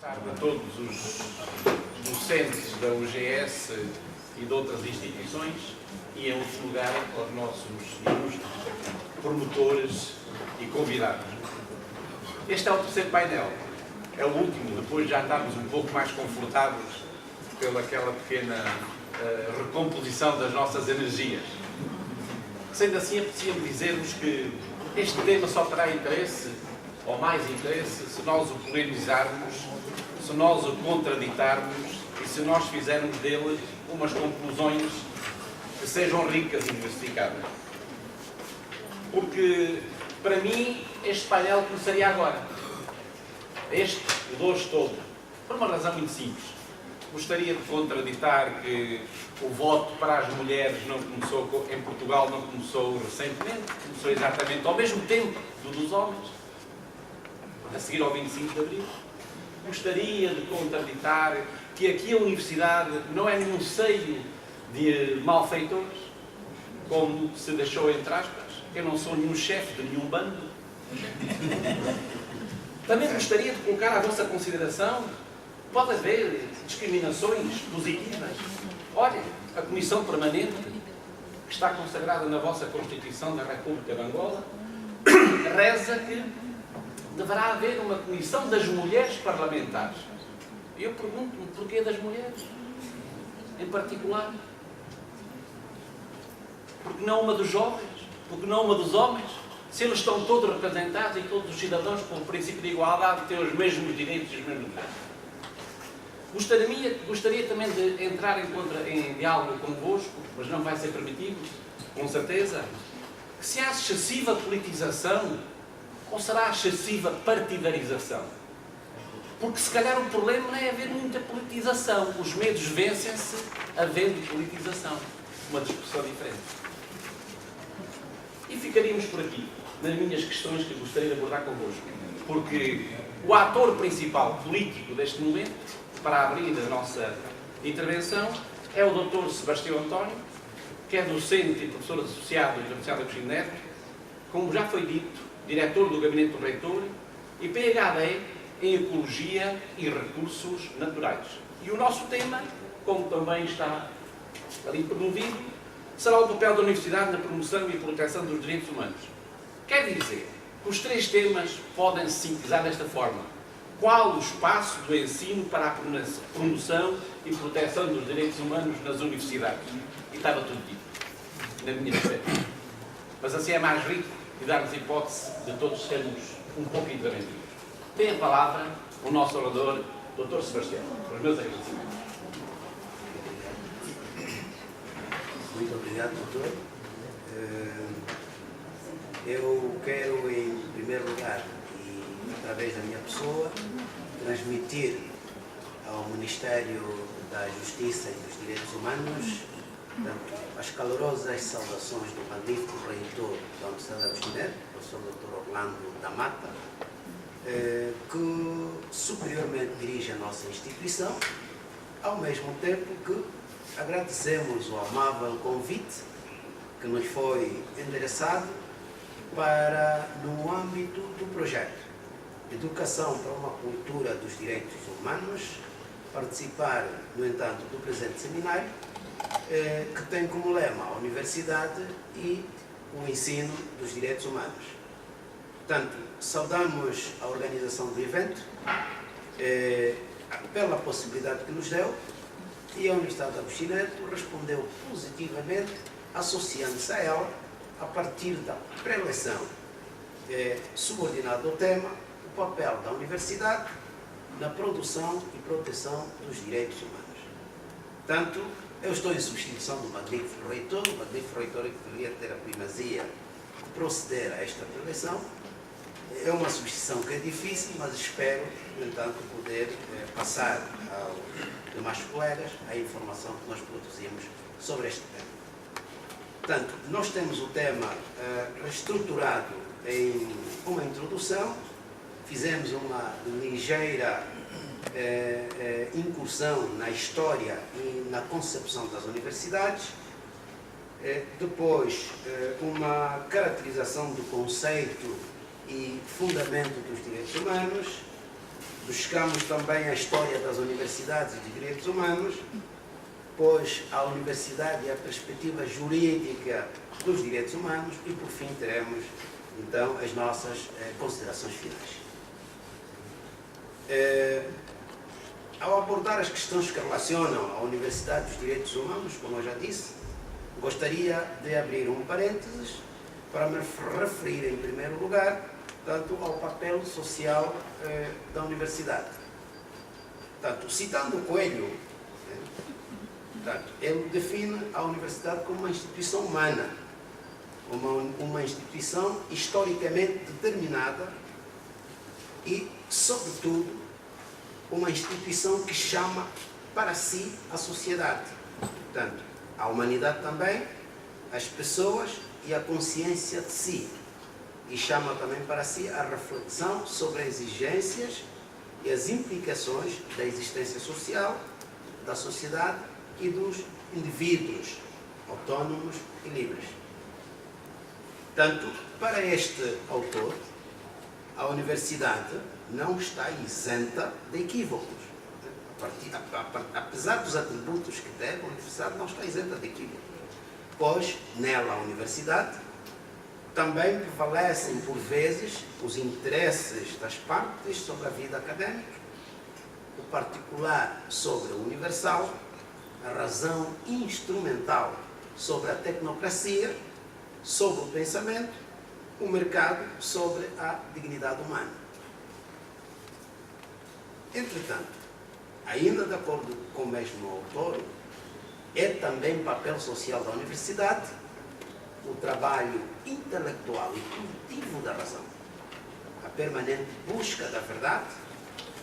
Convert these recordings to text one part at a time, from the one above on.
tarde a todos os docentes da UGS e de outras instituições e, em último lugar, aos nossos ilustres promotores e convidados. Este é o terceiro painel. É o último, depois já estamos um pouco mais confortados pelaquela pequena recomposição das nossas energias. Sendo assim, apetecia-me dizer-vos que este tema só terá interesse, ou mais interesse, se nós o polemizarmos, se nós o contraditarmos e se nós fizermos dele umas conclusões que sejam ricas e diversificadas. Porque, para mim, este painel começaria agora. Este, o de hoje todo. Por uma razão muito simples. Gostaria de contraditar que o voto para as mulheres não começou, em Portugal não começou recentemente, começou exatamente ao mesmo tempo do dos homens, a seguir ao 25 de Abril. Gostaria de contraditar que aqui a Universidade não é nenhum seio de malfeitores, como se deixou entre aspas. Eu não sou nenhum chefe de nenhum bando. Também gostaria de colocar à vossa consideração, pode haver discriminações positivas. Olhem, a Comissão Permanente, que está consagrada na vossa Constituição da República de Angola, reza que deverá haver uma Comissão das Mulheres Parlamentares. E eu pergunto-me, porquê das mulheres? Em particular? Porque não uma dos jovens? Porque não uma dos homens? Se eles estão todos representados e todos os cidadãos com o princípio de igualdade têm os mesmos direitos e os mesmos deveres. Gostaria também de entrar em diálogo convosco, mas não vai ser permitido, com certeza, que se há excessiva politização ou será excessiva partidarização? Porque se calhar o problema não é haver muita politização. Os medos vencem-se havendo politização. Uma discussão diferente. E ficaríamos por aqui, nas minhas questões que gostaria de abordar convosco. Porque o ator principal político deste momento, para abrir a nossa intervenção, é o Dr. Sebastião António, que é docente e professor associado da Universidade Agostinho Neto, como já foi dito, diretor do Gabinete do Reitor e PhD em Ecologia e Recursos Naturais. E o nosso tema, como também está ali promovido, será o papel da Universidade na promoção e proteção dos direitos humanos. Quer dizer, os três temas podem se sintetizar desta forma. Qual o espaço do ensino para a promoção e proteção dos direitos humanos nas universidades? E estava tudo dito, na minha perspectiva. Mas assim é mais rico e dar-nos hipótese de todos sermos um pouco interventivos. Tem a palavra o nosso orador, Dr. Sebastião. Os meus agradecimentos. Muito obrigado, doutor. Eu quero, em primeiro lugar, e através da minha pessoa, transmitir ao Ministério da Justiça e dos Direitos Humanos as calorosas saudações do magnífico reitor da Universidade Agostinho Neto, professor Dr. Orlando da Mata, que superiormente dirige a nossa instituição, ao mesmo tempo que agradecemos o amável convite que nos foi endereçado para, no âmbito do projeto Educação para uma Cultura dos Direitos Humanos, participar, no entanto, do presente seminário, que tem como lema a Universidade e o Ensino dos Direitos Humanos. Portanto, saudamos a organização do evento pela possibilidade que nos deu, e a Universidade de Agostinho Neto respondeu positivamente, associando-se a ela a partir da preleção subordinada ao tema, o papel da Universidade na produção e proteção dos direitos humanos. Portanto, eu estou em substituição do magnífico reitor, o magnífico reitor que deveria ter a primazia de proceder a esta preleção. É uma substituição que é difícil, mas espero, no entanto, poder passar aos demais colegas a informação que nós produzimos sobre este tema. Portanto, nós temos o tema estruturado em uma introdução, fizemos uma ligeira incursão na história e na concepção das universidades, depois uma caracterização do conceito e fundamento dos direitos humanos, Buscamos também a história das universidades e dos direitos humanos, pois a universidade é a perspectiva jurídica dos direitos humanos e, por fim, teremos, então, as nossas considerações finais. Ao abordar as questões que relacionam a Universidade dos Direitos Humanos, como eu já disse, gostaria de abrir um parênteses para me referir, em primeiro lugar, tanto ao papel social da universidade. Tanto, citando Coelho, ele define a universidade como uma instituição humana, uma instituição historicamente determinada e, sobretudo, uma instituição que chama para si a sociedade. Portanto, a humanidade também, as pessoas e a consciência de si. E chama também para si a reflexão sobre as exigências e as implicações da existência social, da sociedade e dos indivíduos autónomos e livres. Tanto, para este autor, a universidade não está isenta de equívocos. Apesar dos atributos que tem, a universidade não está isenta de equívocos, pois nela, a universidade, também prevalecem, por vezes, os interesses das partes sobre a vida académica, o particular sobre o universal, a razão instrumental sobre a tecnocracia, sobre o pensamento, o mercado sobre a dignidade humana. Entretanto, ainda de acordo com o mesmo autor, é também papel social da universidade o trabalho intelectual e coletivo da razão, a permanente busca da verdade,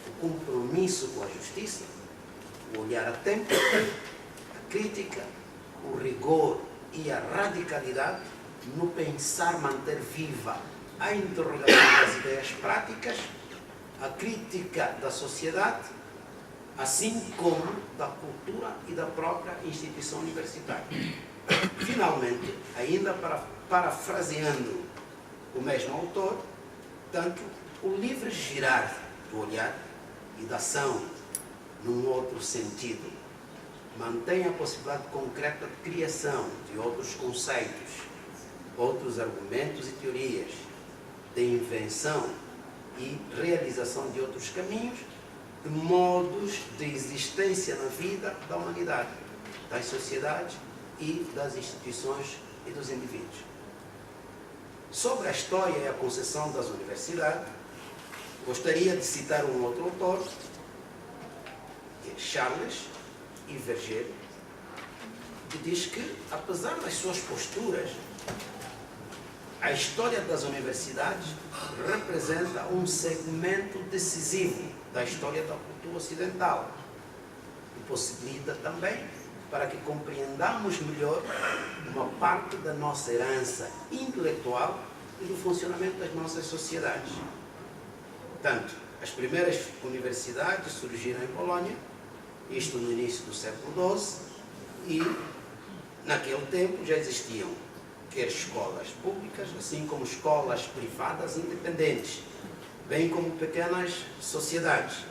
o compromisso com a justiça, o olhar atento, a crítica, o rigor e a radicalidade no pensar manter viva a interrogação das ideias práticas, a crítica da sociedade, assim como da cultura e da própria instituição universitária. Finalmente, ainda parafraseando o mesmo autor, tanto o livre girar do olhar e da ação num outro sentido mantém a possibilidade concreta de criação de outros conceitos, outros argumentos e teorias, de invenção e realização de outros caminhos, de modos de existência na vida da humanidade, das sociedades e das instituições e dos indivíduos. Sobre a história e a concepção das universidades, gostaria de citar um outro autor, que é Charles Iverger, que diz que, apesar das suas posturas, a história das universidades representa um segmento decisivo da história da cultura ocidental e possibilita também para que compreendamos melhor uma parte da nossa herança intelectual e do funcionamento das nossas sociedades. Portanto, as primeiras universidades surgiram em Polónia, isto no início do século XII, e naquele tempo já existiam quer escolas públicas, assim como escolas privadas independentes, bem como pequenas sociedades.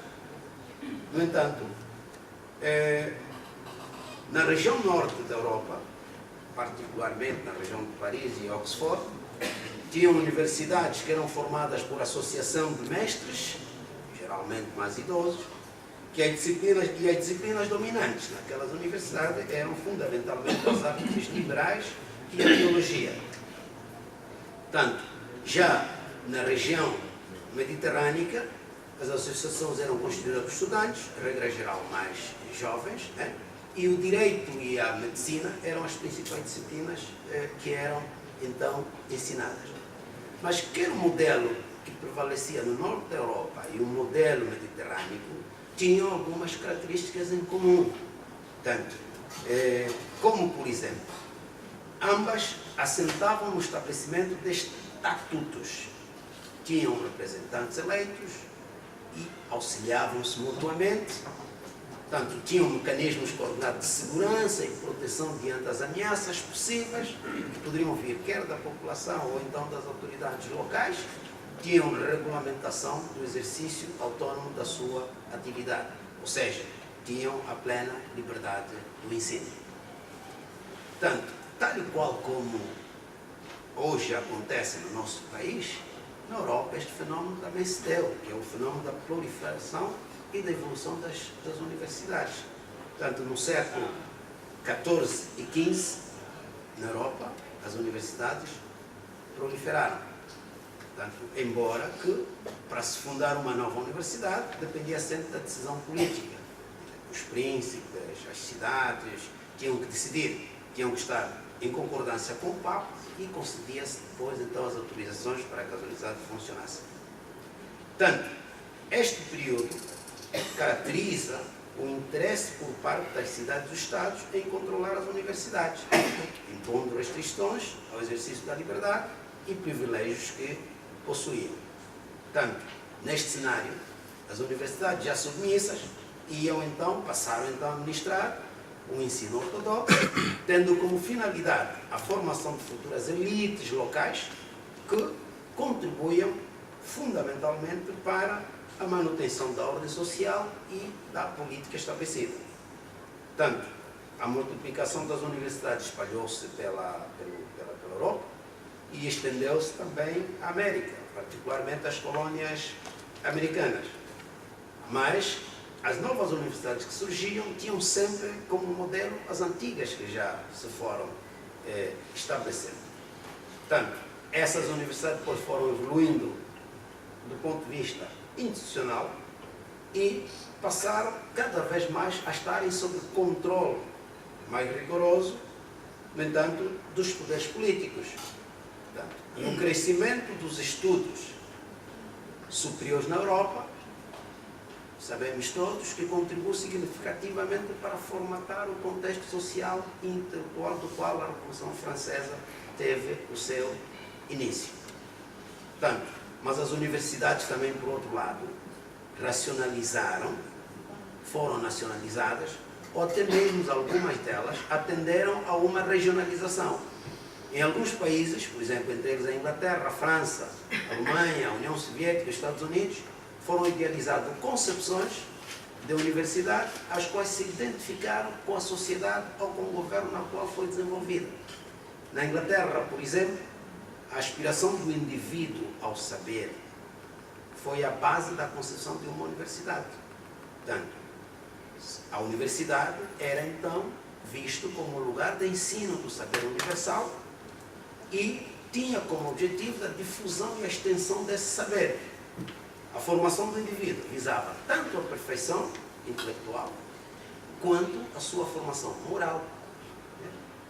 No entanto, na região norte da Europa, particularmente na região de Paris e Oxford, tinham universidades que eram formadas por associação de mestres, geralmente mais idosos, que as disciplinas dominantes naquelas universidades eram fundamentalmente as artes liberais e a biologia. Portanto, já na região mediterrânea, as associações eram constituídas por estudantes, regra geral mais jovens, né? E o direito e a medicina eram as principais disciplinas que eram então ensinadas. Mas quer o modelo que prevalecia no norte da Europa e o modelo mediterrâneo tinham algumas características em comum. Portanto, como por exemplo, ambas assentavam no estabelecimento de estatutos, tinham representantes eleitos e auxiliavam-se mutuamente. Portanto, tinham mecanismos coordenados de segurança e proteção diante das ameaças possíveis que poderiam vir quer da população ou então das autoridades locais, tinham regulamentação do exercício autônomo da sua atividade, ou seja, tinham a plena liberdade do ensino. Portanto, tal e qual como hoje acontece no nosso país, na Europa este fenómeno também se deu, que é o fenómeno da proliferação e da evolução das universidades. Portanto, no século XIV e XV, na Europa, as universidades proliferaram. Portanto, embora que, para se fundar uma nova universidade, dependia sempre da decisão política. Os príncipes, as cidades, tinham que decidir, tinham que estar em concordância com o Papa e concedia-se depois, então, as autorizações para que as universidades funcionassem. Portanto, este período caracteriza o interesse por parte das cidades e dos Estados em controlar as universidades, impondo restrições ao exercício da liberdade e privilégios que possuíam. Portanto, neste cenário, as universidades já submissas passaram então a administrar o ensino ortodoxo, tendo como finalidade a formação de futuras elites locais que contribuíam fundamentalmente para a manutenção da ordem social e da política estabelecida. Portanto, a multiplicação das universidades espalhou-se pela Europa e estendeu-se também à América, particularmente às colônias americanas. Mas as novas universidades que surgiam tinham sempre como modelo as antigas que já se foram estabelecendo. Portanto, essas universidades depois foram evoluindo do ponto de vista institucional e passaram cada vez mais a estarem sob controle mais rigoroso, no entanto, dos poderes políticos. Portanto, no crescimento dos estudos superiores na Europa, sabemos todos que contribuiu significativamente para formatar o contexto social e intelectual do qual a Revolução Francesa teve o seu início. Portanto, mas as universidades também, por outro lado, racionalizaram, foram nacionalizadas, ou até mesmo algumas delas atenderam a uma regionalização. Em alguns países, por exemplo, entre eles a Inglaterra, a França, a Alemanha, a União Soviética e os Estados Unidos, foram idealizadas concepções de universidade as quais se identificaram com a sociedade ou com o governo na qual foi desenvolvida. Na Inglaterra, por exemplo, a aspiração do indivíduo ao saber foi a base da concepção de uma universidade. Portanto, a universidade era então visto como lugar de ensino do saber universal e tinha como objetivo a difusão e a extensão desse saber. A formação do indivíduo visava tanto a perfeição intelectual quanto a sua formação moral,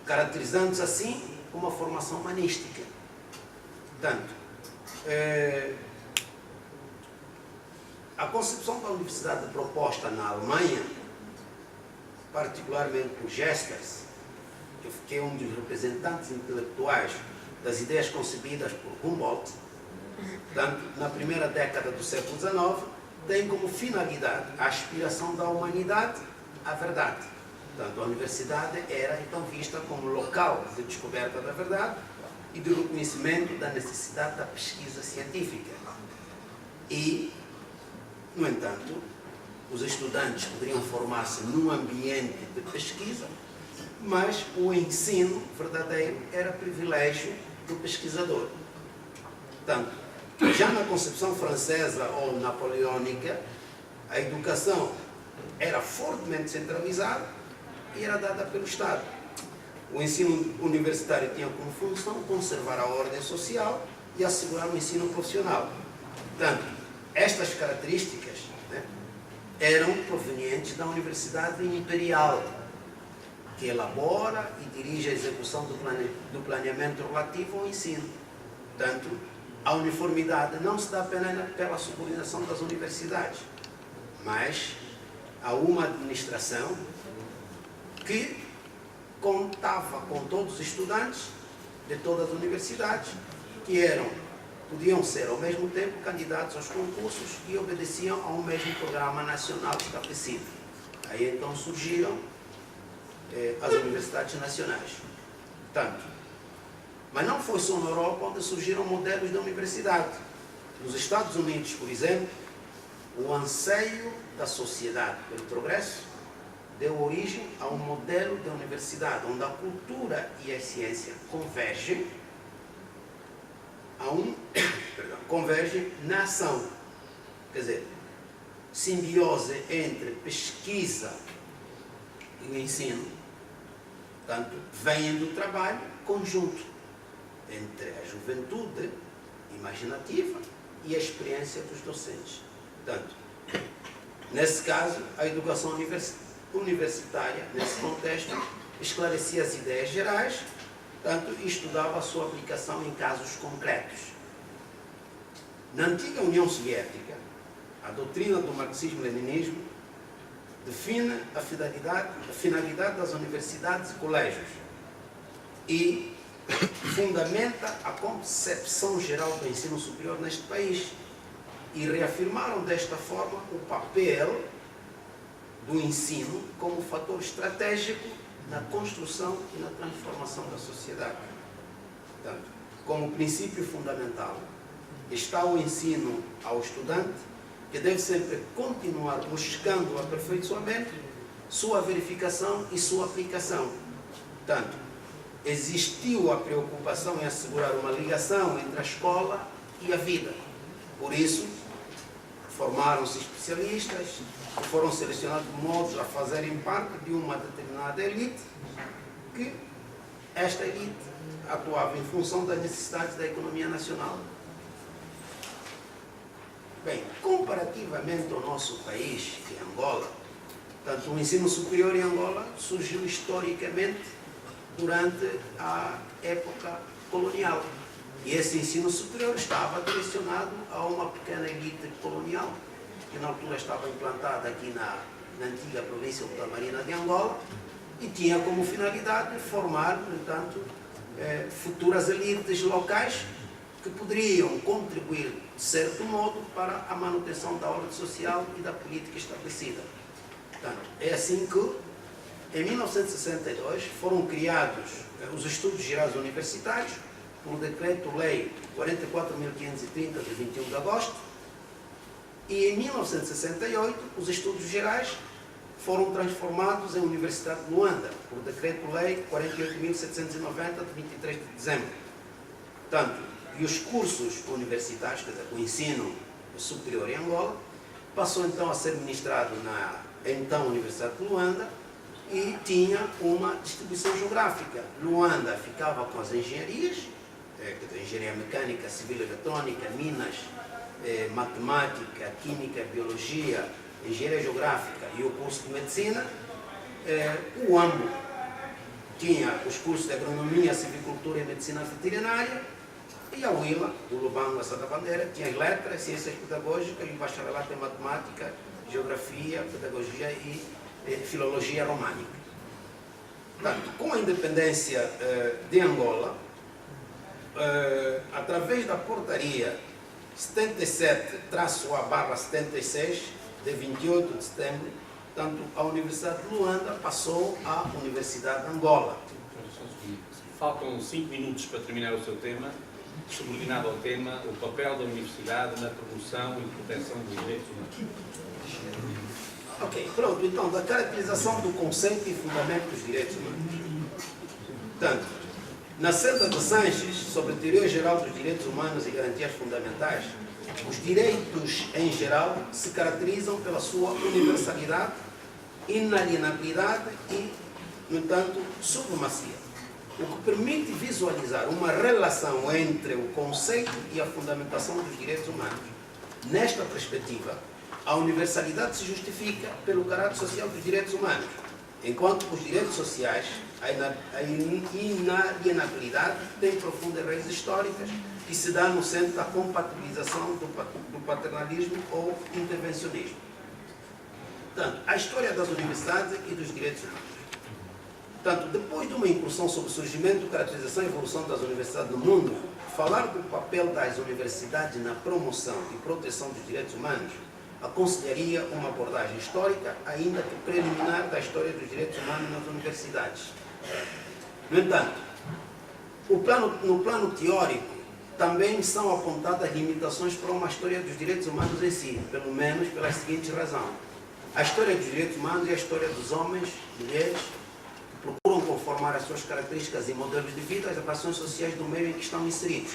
caracterizando-se assim como uma formação humanística. Portanto, a concepção da universidade proposta na Alemanha, particularmente por Jaspers, que é um dos representantes intelectuais das ideias concebidas por Humboldt, portanto, na primeira década do século XIX, tem como finalidade a aspiração da humanidade à verdade. Portanto, a universidade era então vista como local de descoberta da verdade e de reconhecimento da necessidade da pesquisa científica. E, no entanto, os estudantes poderiam formar-se num ambiente de pesquisa, mas o ensino verdadeiro era privilégio do pesquisador. Portanto, já na concepção francesa ou napoleônica, a educação era fortemente centralizada e era dada pelo Estado. O ensino universitário tinha como função conservar a ordem social e assegurar o ensino profissional. Portanto, estas características eram provenientes da Universidade Imperial, que elabora e dirige a execução do planeamento relativo ao ensino. Portanto, a uniformidade não se dá apenas pela subordinação das universidades, mas a uma administração que contava com todos os estudantes de todas as universidades, que podiam ser ao mesmo tempo candidatos aos concursos e obedeciam a um mesmo programa nacional estabelecido. Aí então surgiram as universidades nacionais. Portanto, mas não foi só na Europa onde surgiram modelos de universidade. Nos Estados Unidos, por exemplo, o anseio da sociedade pelo progresso deu origem a um modelo de universidade onde a cultura e a ciência convergem convergem na ação. Quer dizer, simbiose entre pesquisa e o ensino, portanto, vem do trabalho conjunto entre a juventude imaginativa e a experiência dos docentes. Portanto, nesse caso, a educação universitária, nesse contexto, esclarecia as ideias gerais, portanto, e estudava a sua aplicação em casos concretos. Na antiga União Soviética, a doutrina do marxismo-leninismo define a finalidade das universidades e colégios e fundamenta a concepção geral do ensino superior neste país e reafirmaram desta forma o papel do ensino como fator estratégico na construção e na transformação da sociedade. Portanto, como princípio fundamental está o ensino ao estudante, que deve sempre continuar buscando o aperfeiçoamento, sua verificação e sua aplicação. Portanto, existiu a preocupação em assegurar uma ligação entre a escola e a vida. Por isso, formaram-se especialistas que foram selecionados de modo a fazerem parte de uma determinada elite, que esta elite atuava em função das necessidades da economia nacional. Bem, comparativamente ao nosso país, que é Angola, portanto, o ensino superior em Angola surgiu historicamente durante a época colonial. E esse ensino superior estava direcionado a uma pequena elite colonial, que na altura estava implantada aqui na antiga província ultramarina de Angola, e tinha como finalidade formar, portanto, futuras elites locais que poderiam contribuir, de certo modo, para a manutenção da ordem social e da política estabelecida. Portanto, é assim que, em 1962, foram criados os Estudos Gerais Universitários, por Decreto-Lei 44.530, de 21 de agosto, e em 1968, os Estudos Gerais foram transformados em Universidade de Luanda, por Decreto-Lei 48.790, de 23 de dezembro. Portanto, e os cursos universitários, quer dizer, o ensino superior em Angola, passou então a ser ministrado na então Universidade de Luanda e tinha uma distribuição geográfica. Luanda ficava com as engenharias, engenharia mecânica, civil, eletrônica, minas, matemática, química, biologia, engenharia geográfica e o curso de medicina. O AMBO tinha os cursos de agronomia, civicultura e medicina veterinária. E a UILA, o Lubango, a Santa Bandeira, tinha as letras, ciências pedagógicas e o bacharelato em matemática, geografia, pedagogia e filologia românica. Portanto, com a independência de Angola, através da portaria 77-A/76, de 28 de setembro, portanto, a Universidade de Luanda passou à Universidade de Angola. Faltam 5 minutos para terminar o seu tema. Subordinado ao tema, o papel da universidade na promoção e proteção dos direitos humanos. Ok, pronto. Então, da caracterização do conceito e fundamento dos direitos humanos. Portanto, na senda de Sanches, sobre a teoria geral dos direitos humanos e garantias fundamentais, os direitos em geral se caracterizam pela sua universalidade, inalienabilidade e, no entanto, supremacia, o que permite visualizar uma relação entre o conceito e a fundamentação dos direitos humanos. Nesta perspectiva, a universalidade se justifica pelo caráter social dos direitos humanos, enquanto os direitos sociais, a inalienabilidade, tem profundas raízes históricas que se dá no centro da compatibilização do paternalismo ou intervencionismo. Portanto, a história das universidades e dos direitos humanos. Portanto, depois de uma incursão sobre o surgimento, caracterização e evolução das universidades no mundo, falar do papel das universidades na promoção e proteção dos direitos humanos aconselharia uma abordagem histórica, ainda que preliminar, da história dos direitos humanos nas universidades. No entanto, no plano teórico, também são apontadas limitações para uma história dos direitos humanos em si, pelo menos pelas seguintes razões. A história dos direitos humanos é a história dos homens, mulheres, que procuram conformar as suas características e modelos de vida às relações sociais do meio em que estão inseridos.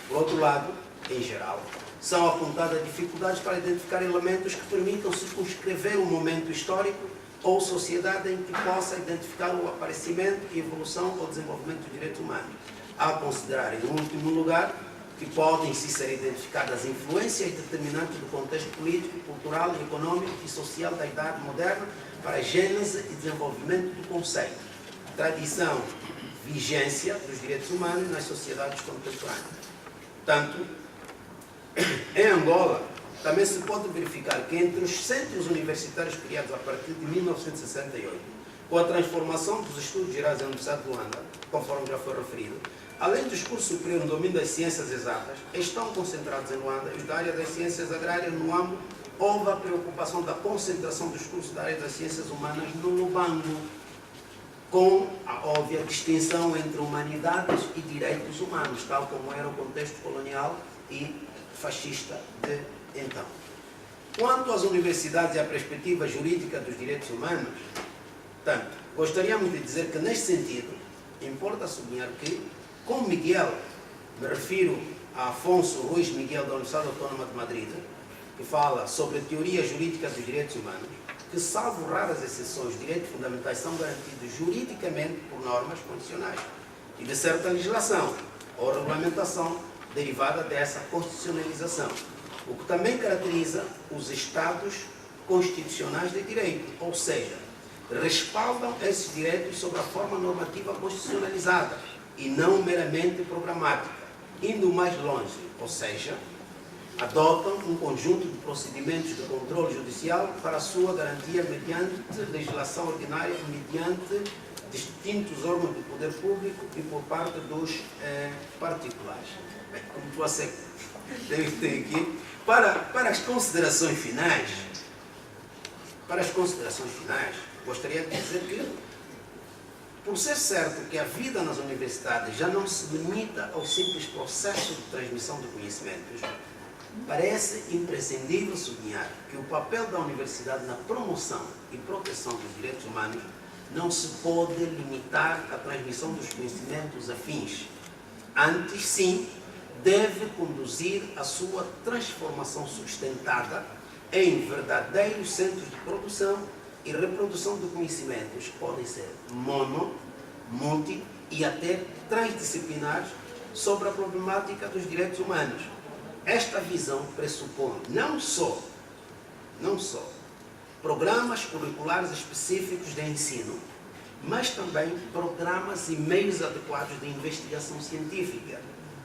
Por outro lado, em geral, são apontadas dificuldades para identificar elementos que permitam circunscrever um momento histórico ou sociedade em que possa identificar o aparecimento, evolução ou desenvolvimento dos direitos humanos. A considerar, em último lugar, que podem ser identificadas influências determinantes do contexto político, cultural, econômico e social da idade moderna para a gênese e desenvolvimento do conceito, tradição, vigência dos direitos humanos nas sociedades contemporâneas. Tanto, em Angola, também se pode verificar que entre os centros universitários criados a partir de 1968, com a transformação dos estudos gerais da Universidade de Luanda, conforme já foi referido, além dos cursos superiores no domínio das ciências exatas, estão concentrados em Luanda os da área das ciências agrárias no âmbito, houve a preocupação da concentração dos cursos da área das ciências humanas no Lubango, com a óbvia distinção entre humanidades e direitos humanos, tal como era o contexto colonial e fascista de então. Quanto às universidades e à perspectiva jurídica dos direitos humanos, tanto, gostaríamos de dizer que, neste sentido, importa sublinhar que, com Miguel, me refiro a Afonso Ruiz Miguel da Universidade Autónoma de Madrid, que fala sobre a teoria jurídica dos direitos humanos, que, salvo raras exceções, os direitos fundamentais são garantidos juridicamente por normas constitucionais e de certa legislação ou regulamentação derivada dessa constitucionalização, o que também caracteriza os Estados constitucionais de direito, ou seja, respaldam esses direitos sob a forma normativa constitucionalizada e não meramente programática, indo mais longe, ou seja, adotam um conjunto de procedimentos de controle judicial para a sua garantia mediante legislação ordinária e mediante distintos órgãos do poder público e por parte dos particulares. Bem, como você deve ter aqui, para as considerações finais, gostaria de dizer que, por ser certo que a vida nas universidades já não se limita ao simples processo de transmissão de conhecimentos, parece imprescindível sublinhar que o papel da universidade na promoção e proteção dos direitos humanos não se pode limitar à transmissão dos conhecimentos afins. Antes, sim, deve conduzir a sua transformação sustentada em verdadeiros centros de produção e reprodução de conhecimentos que podem ser mono, multi e até transdisciplinares sobre a problemática dos direitos humanos. Esta visão pressupõe não só programas curriculares específicos de ensino, mas também programas e meios adequados de investigação científica,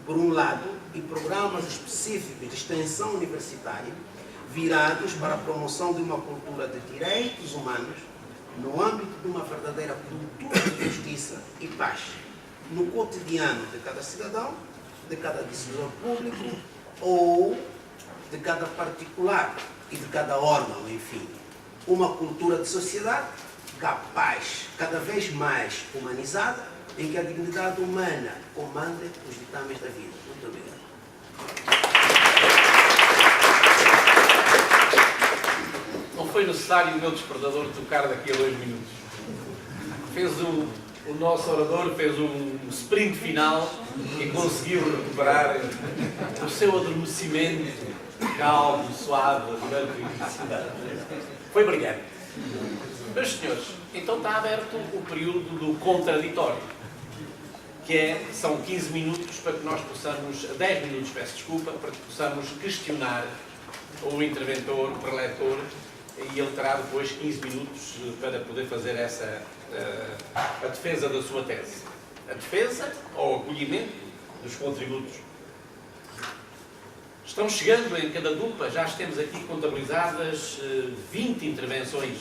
por um lado, e programas específicos de extensão universitária, virados para a promoção de uma cultura de direitos humanos, no âmbito de uma verdadeira cultura de justiça e paz, no cotidiano de cada cidadão, de cada decisor público ou de cada particular e de cada órgão, enfim. Uma cultura de sociedade capaz, cada vez mais humanizada, em que a dignidade humana comanda os ditames da vida. Muito obrigado. Não foi necessário o meu despertador tocar daqui a 2 minutos. Fez o nosso orador fez um sprint final e conseguiu recuperar o seu adormecimento calmo, suave, durante o início. Foi brilhante. Meus senhores, então está aberto o período do contraditório, que são 15 minutos para que nós possamos, 10 minutos, peço desculpa, para que possamos questionar o interventor, o preletor, e ele terá depois 15 minutos para poder fazer a defesa da sua tese. A defesa ou o acolhimento dos contributos. Estão chegando em cada dupla, já temos aqui contabilizadas 20 intervenções.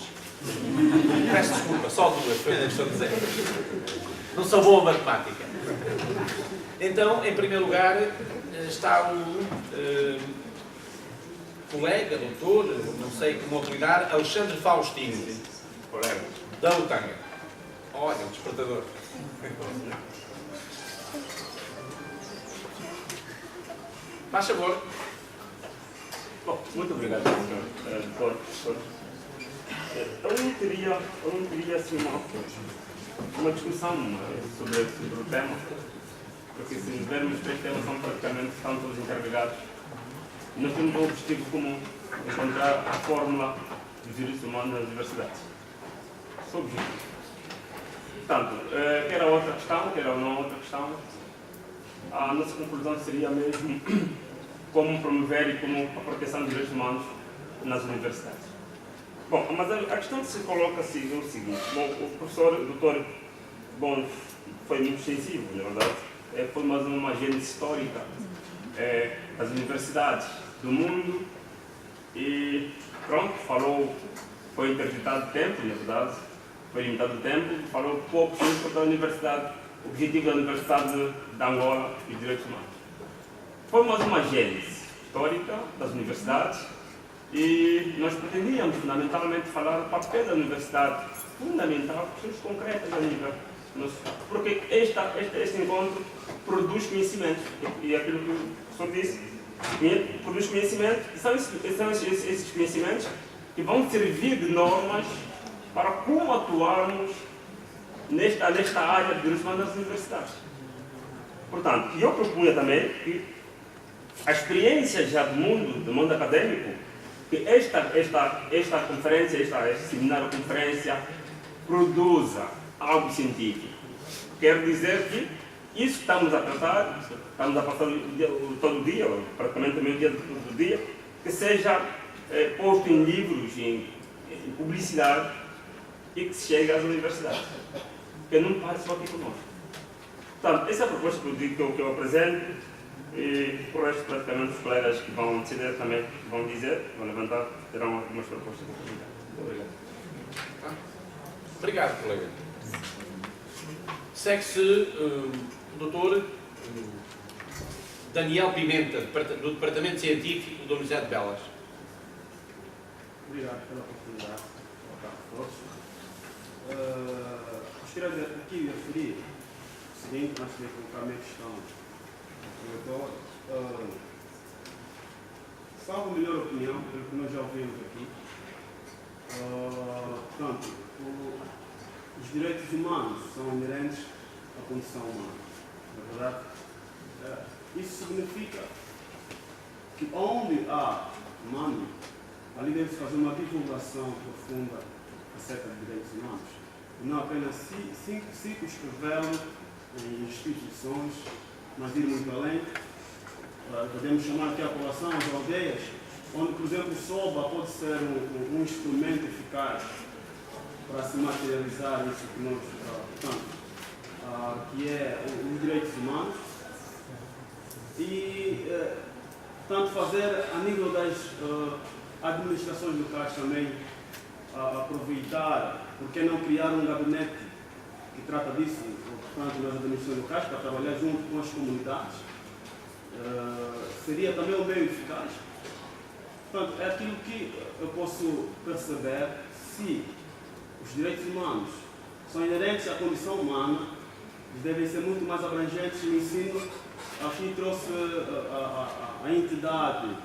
Peço desculpa, só 2, foi o que estou a dizer. Não sou bom a matemática. Então, em primeiro lugar, está o colega, doutor, não sei como apelidar, Alexandre Faustino, da UTANGA. Olha, um despertador. Faz favor. Bom, muito obrigado, Sr. Professor. Eu não teria assim, uma discussão sobre o tema, porque se nos vermos, três temas são praticamente todos interligados. Nós temos um objetivo comum: encontrar a fórmula dos direitos humanos nas universidades. Esse é o objetivo. Portanto, quer a outra questão, quer a não outra questão, a nossa conclusão seria mesmo como promover e como a proteção dos direitos humanos nas universidades. Bom, mas a questão que se coloca assim é o seguinte: bom, o professor, o doutor, bom, foi muito extensivo, na verdade. Foi mais uma agenda histórica das universidades do mundo e pronto, falou, foi interditado de tempo, na verdade, foi limitado de tempo, falou pouco sobre a universidade, o objetivo da Universidade de Angola e os direitos humanos. Foi mais uma gênese histórica das universidades e nós pretendíamos fundamentalmente falar do papel da universidade, fundamental, questões concretas a nível nacional. Porque este encontro produz conhecimento, e aquilo que o professor disse, produz conhecimento, e são esses conhecimentos que vão servir de normas para como atuarmos nesta área de direitos humanos das universidades. Portanto, eu propunha também que a experiência já do mundo acadêmico, que esta conferência, este seminário conferência, produza algo científico. Quero dizer que isso que estamos a tratar, estamos a passar todo o dia, ou praticamente meio dia do dia, que seja posto em livros, em publicidade, e que se chegue às universidades. Que não pare só aqui conosco. Portanto, essa é a proposta que eu apresento, e o resto, praticamente, os colegas que vão decidir também vão dizer, vão levantar, terão algumas propostas. Muito obrigado. Obrigado, colega. Segue-se o doutor Daniel Pimenta, do Departamento Científico da Universidade de Belas. Obrigado pela oportunidade. Boa tarde. Gostaria de aqui referir o seguinte, antes de colocar a minha questão ao doutor. Salvo a melhor opinião, pelo que nós já ouvimos aqui, portanto, os direitos humanos são inerentes à condição humana. Na verdade, isso significa que onde há humano, ali deve-se fazer uma divulgação profunda acerca de direitos humanos. E não apenas circunscrevê-lo em instituições, mas ir muito além. Podemos chamar aqui a população, as aldeias, onde, por exemplo, o SOBA pode ser um instrumento eficaz para se materializar isso que nós, portanto, que é os direitos humanos. E, portanto, fazer a nível das administrações locais também, aproveitar, porque não criar um gabinete que trata disso, portanto, nas administrações locais, para trabalhar junto com as comunidades, seria também um meio eficaz. Portanto, é aquilo que eu posso perceber: se os direitos humanos são inerentes à condição humana, eles devem ser muito mais abrangentes no ensino. Aqui trouxe a entidade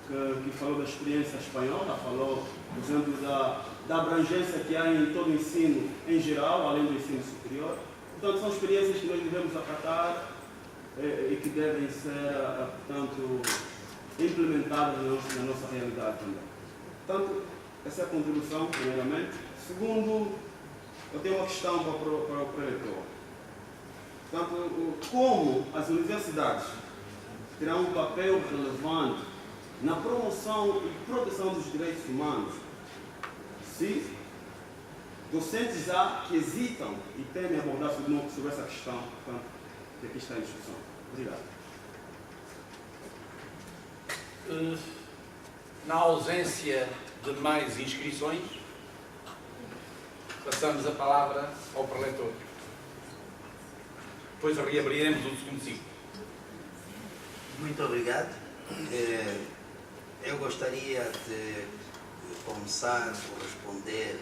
que falou da experiência espanhola, falou, por exemplo, da abrangência que há em todo o ensino em geral, além do ensino superior. Portanto, são experiências que nós devemos acatar e que devem ser, portanto, implementadas na nossa realidade também. Portanto, essa é a contribuição, primeiramente. Segundo, eu tenho uma questão para o preletor. Portanto, como as universidades terão um papel relevante na promoção e proteção dos direitos humanos se docentes há que hesitam e temem abordar sobre essa questão, portanto, que aqui está em discussão. Obrigado. Na ausência de mais inscrições, passamos a palavra ao preletor. Depois reabriremos o segundo ciclo. Muito obrigado. Eu gostaria de começar por responder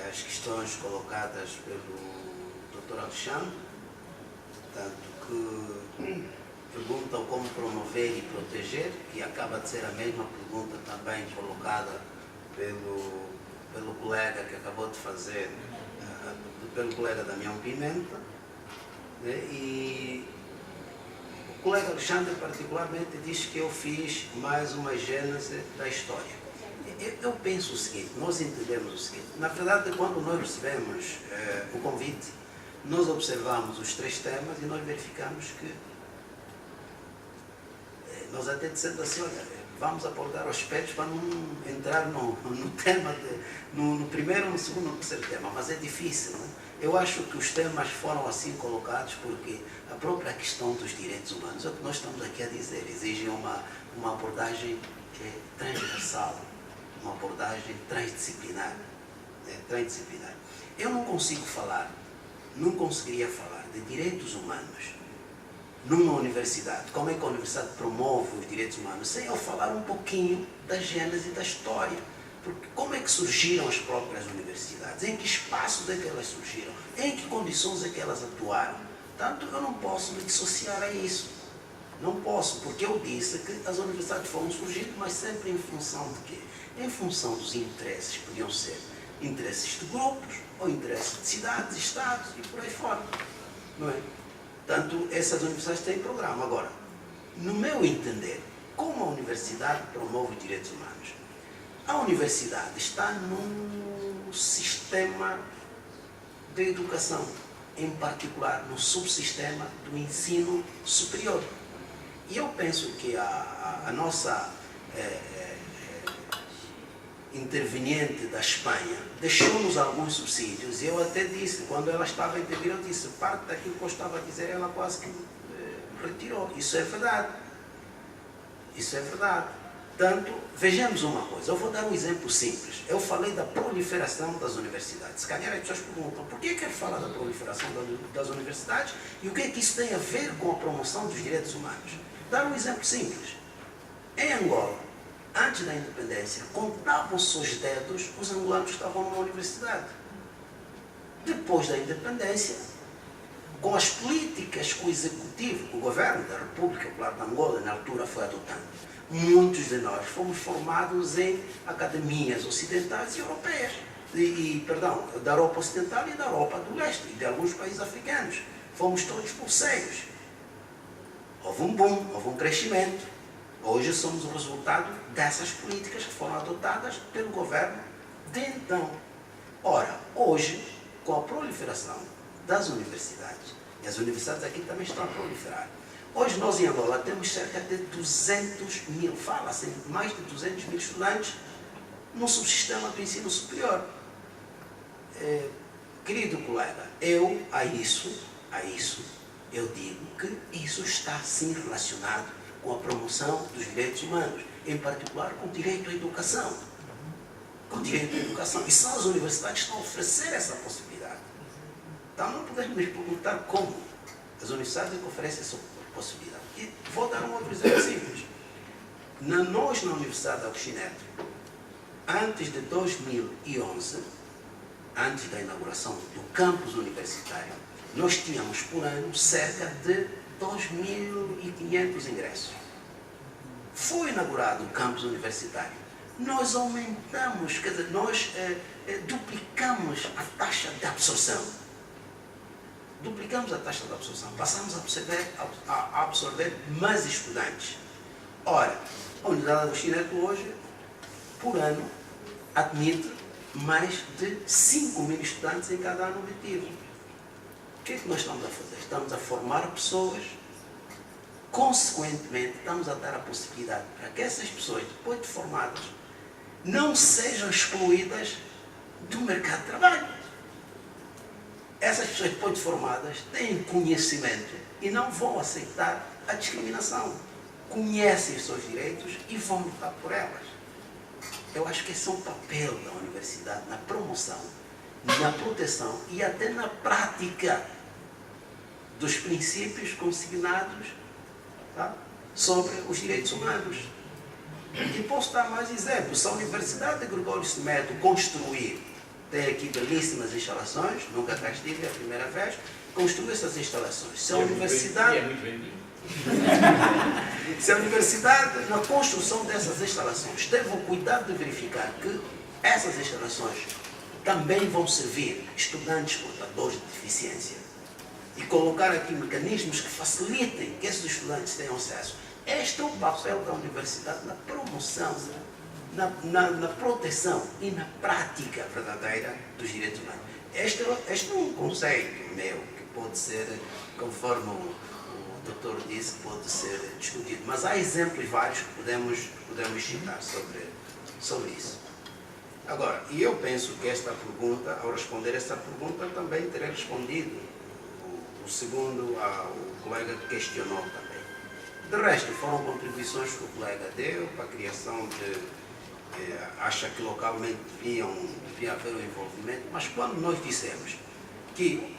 às questões colocadas pelo Dr. Alexandre, tanto que perguntam como promover e proteger, que acaba de ser a mesma pergunta também colocada pelo colega que acabou de fazer, pelo colega Damião Pimenta, né? E o colega Alexandre particularmente diz que eu fiz mais uma gênese da história. Eu penso o seguinte, nós entendemos o seguinte, na verdade quando nós recebemos o convite, nós observamos os 3 temas e nós verificamos que nós até dissemos assim, olha, vamos abordar os aspectos para não entrar no tema, no primeiro, no segundo, no terceiro tema, mas é difícil, não é? Eu acho que os temas foram assim colocados porque a própria questão dos direitos humanos, é o que nós estamos aqui a dizer, exige uma abordagem transversal, uma abordagem transdisciplinar, transdisciplinar. Eu não conseguiria falar de direitos humanos numa universidade. Como é que a universidade promove os direitos humanos? Sem eu falar um pouquinho da gênese da história. Porque como é que surgiram as próprias universidades? Em que espaços é que elas surgiram? Em que condições é que elas atuaram? Portanto, eu não posso me dissociar a isso. Não posso, porque eu disse que as universidades foram surgindo, mas sempre em função de quê? Em função dos interesses, podiam ser interesses de grupos, ou interesses de cidades, estados e por aí fora. Não é? Portanto, essas universidades têm programa. Agora, no meu entender, como a universidade promove os direitos humanos? A universidade está num sistema de educação, em particular no subsistema do ensino superior. E eu penso que a nossa interveniente da Espanha deixou-nos alguns subsídios, e eu até disse, quando ela estava a intervir, eu disse, parte daquilo que eu estava a dizer, ela quase que retirou. Isso é verdade. Isso é verdade. Portanto, vejamos uma coisa, eu vou dar um exemplo simples. Eu falei da proliferação das universidades. Se calhar as pessoas perguntam, por que eu quero falar da proliferação das universidades e o que é que isso tem a ver com a promoção dos direitos humanos? Dar um exemplo simples. Em Angola, antes da independência, contavam-se aos dedos os angolanos que estavam numa universidade. Depois da independência, com as políticas que o executivo, o governo da República Popular de Angola, na altura, foi adotando, muitos de nós fomos formados em academias ocidentais e europeias, da Europa Ocidental e da Europa do Leste, e de alguns países africanos. Fomos todos pulseiros. Houve um boom, houve um crescimento. Hoje somos o resultado dessas políticas que foram adotadas pelo governo de então. Ora, hoje, com a proliferação das universidades, e as universidades aqui também estão a proliferar, hoje nós em Angola temos cerca de 200 mil, fala-se em mais de 200 mil estudantes no subsistema do ensino superior. Querido colega, a isso, eu digo que isso está sim relacionado com a promoção dos direitos humanos, em particular com o direito à educação. Com o direito à educação. E são as universidades que estão a oferecer essa possibilidade. Então não podemos nos perguntar como as universidades oferecem essa possibilidade. E vou dar um outro exemplo simples. Nós, na Universidade de Agostinho Neto, antes de 2011, antes da inauguração do campus universitário, nós tínhamos por ano cerca de 2.500 ingressos. Foi inaugurado o campus universitário. Nós aumentamos, quer dizer, nós duplicamos a taxa de absorção. Duplicamos a taxa de absorção. Passamos a absorver mais estudantes. Ora, a Universidade de Agostinho Neto hoje, por ano, admite mais de 5.000 estudantes em cada ano letivo. O que é que nós estamos a fazer? Estamos a formar pessoas, consequentemente, estamos a dar a possibilidade para que essas pessoas, depois de formadas, não sejam excluídas do mercado de trabalho. Essas pessoas, depois de formadas, têm conhecimento e não vão aceitar a discriminação. Conhecem os seus direitos e vão lutar por elas. Eu acho que esse é um papel da universidade na promoção, na proteção e até na prática dos princípios consignados, tá, sobre os direitos humanos. E posso dar mais exemplos. Se a Universidade de Gregório Simeto construir, tem aqui belíssimas instalações, nunca cá estive, é a primeira vez, construiu essas instalações. Se a universidade... É muito bem-vindo. Se a universidade, na construção dessas instalações, teve o cuidado de verificar que essas instalações também vão servir estudantes portadores de deficiência e colocar aqui mecanismos que facilitem que esses estudantes tenham acesso. Este é o papel da universidade na promoção, na proteção e na prática verdadeira dos direitos humanos. Este é um conceito meu que pode ser, conforme o doutor disse, pode ser discutido. Mas há exemplos vários que podemos citar sobre isso. Agora, e eu penso que esta pergunta, ao responder esta pergunta, também terei respondido o segundo, o colega questionou também. De resto, foram contribuições que o colega deu para a criação de... acha que localmente devia haver um envolvimento, mas quando nós dissemos que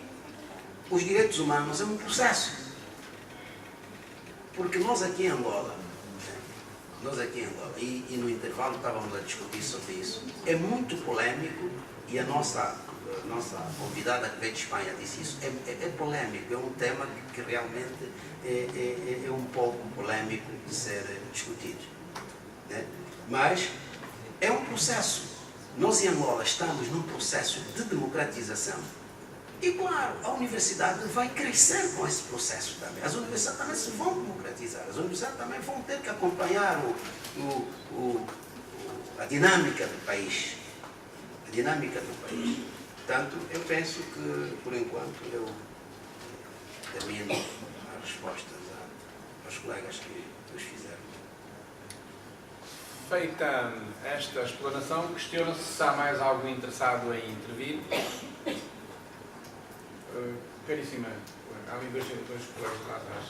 os direitos humanos é um processo, porque nós aqui em Angola, e no intervalo estávamos a discutir sobre isso, é muito polêmico, e a nossa convidada que veio de Espanha disse isso, é polêmico, é um tema que realmente é um pouco polêmico de ser discutido. Né? Mas é um processo. Nós em Angola estamos num processo de democratização. E claro, a universidade vai crescer com esse processo também. As universidades também se vão democratizar. As universidades também vão ter que acompanhar a dinâmica do país. Portanto, eu penso que, por enquanto, eu termino as respostas aos colegas que os fizeram. Feita esta explanação, questiona-se se há mais algum interessado em intervir. Caríssima, há dois colegas lá atrás.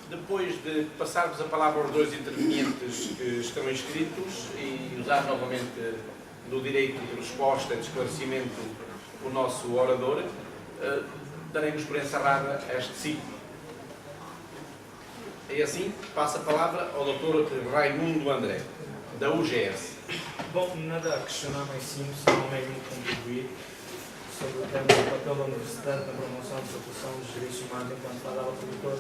Depois de passarmos a palavra aos dois intervenientes que estão inscritos e usar novamente do direito de resposta e de esclarecimento o nosso orador, daremos por encerrada este ciclo. E assim, passo a palavra ao Dr. Raimundo André, da UGS. Bom, nada a questionar mais simples, senão mesmo contribuir sobre o tema do papel da Universidade na promoção e proteção dos direitos humanos, enquanto falava o doutor.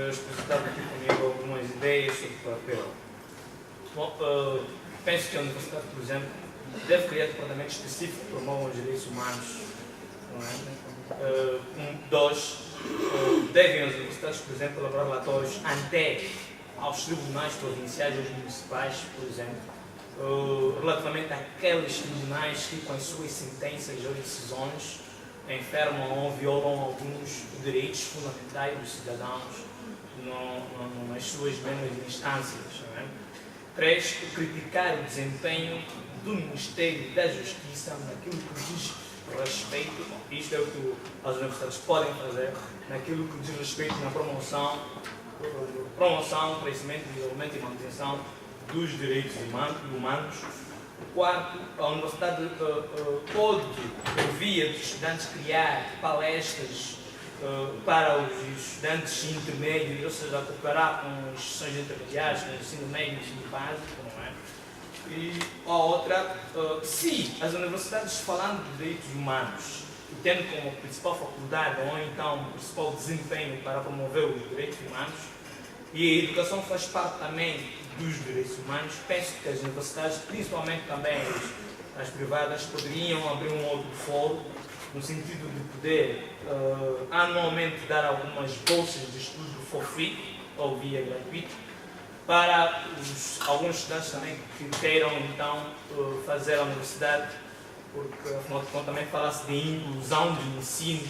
Explicitava aqui comigo algumas ideias sobre o papel. Bom, penso que a Universidade, por exemplo, deve criar um departamento específico que promova os direitos humanos. Não é? Dois, devem as universidades, por exemplo, elaborar relatórios ante aos tribunais provinciais e aos municipais, por exemplo, relativamente àqueles tribunais que, com as suas sentenças ou decisões, enfermam ou violam alguns direitos fundamentais dos cidadãos nas suas mesmas instâncias. Não é? 3. Criticar o desempenho do Ministério da Justiça naquilo que diz respeito, isto é o que as universidades podem fazer, naquilo que diz respeito na promoção, crescimento, desenvolvimento e manutenção dos direitos humanos. 4. A universidade pode, por via dos estudantes, criar palestras para os estudantes intermédios, ou seja, cooperar com as instituições intermediárias, com o ensino médio e o ensino básico, não é? E a outra, se as universidades, falando de direitos humanos, e tendo como principal faculdade, ou então principal desempenho para promover os direitos humanos, e a educação faz parte também dos direitos humanos, penso que as universidades, principalmente também as privadas, poderiam abrir um outro fórum, no sentido de poder anualmente dar algumas bolsas de estudo for free, ou via gratuito, para alguns estudantes também que queiram então fazer a universidade, porque afinal de contas também fala-se de inclusão de ensino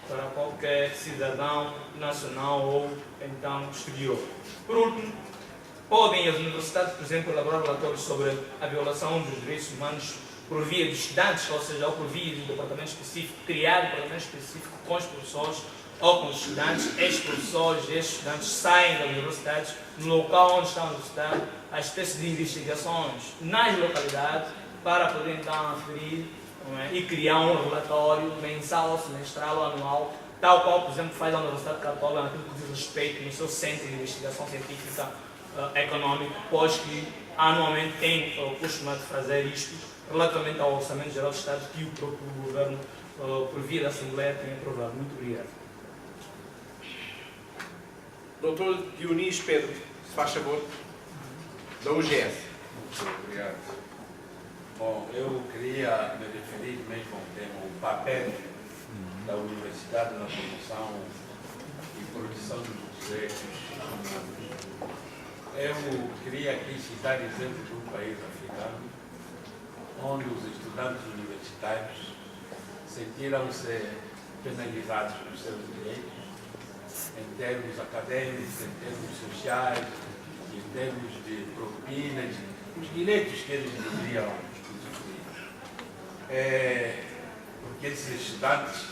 para qualquer cidadão nacional ou então exterior. Por último, podem as universidades, por exemplo, elaborar relatórios sobre a violação dos direitos humanos por via dos estudantes, ou seja, ou por via de um departamento específico, criar um departamento específico com os professores ou com os estudantes. Estes professores e estes estudantes saem das universidades, no local onde estão a universidade, a espécie de investigações nas localidades, para poder então aferir não é? E criar um relatório mensal, semestral ou anual, tal qual, por exemplo, faz a Universidade Católica naquilo que diz respeito no seu centro de investigação científica econômico, pois que anualmente tem o costume de fazer isto relativamente ao Orçamento Geral do Estado que o próprio Governo, por via da Assembleia, tem aprovado. Muito obrigado. Doutor Dionísio Pedro, se faz favor, da UGF. Muito obrigado. Bom, eu queria me referir mesmo ao tema, o papel da universidade na promoção e proteção dos direitos humanos. Eu queria aqui citar exemplo de um país africano, onde os estudantes universitários sentiram-se penalizados nos seus direitos, em termos acadêmicos, em termos sociais, em termos de propinas, os direitos que eles deveriam usufruir. Porque esses estudantes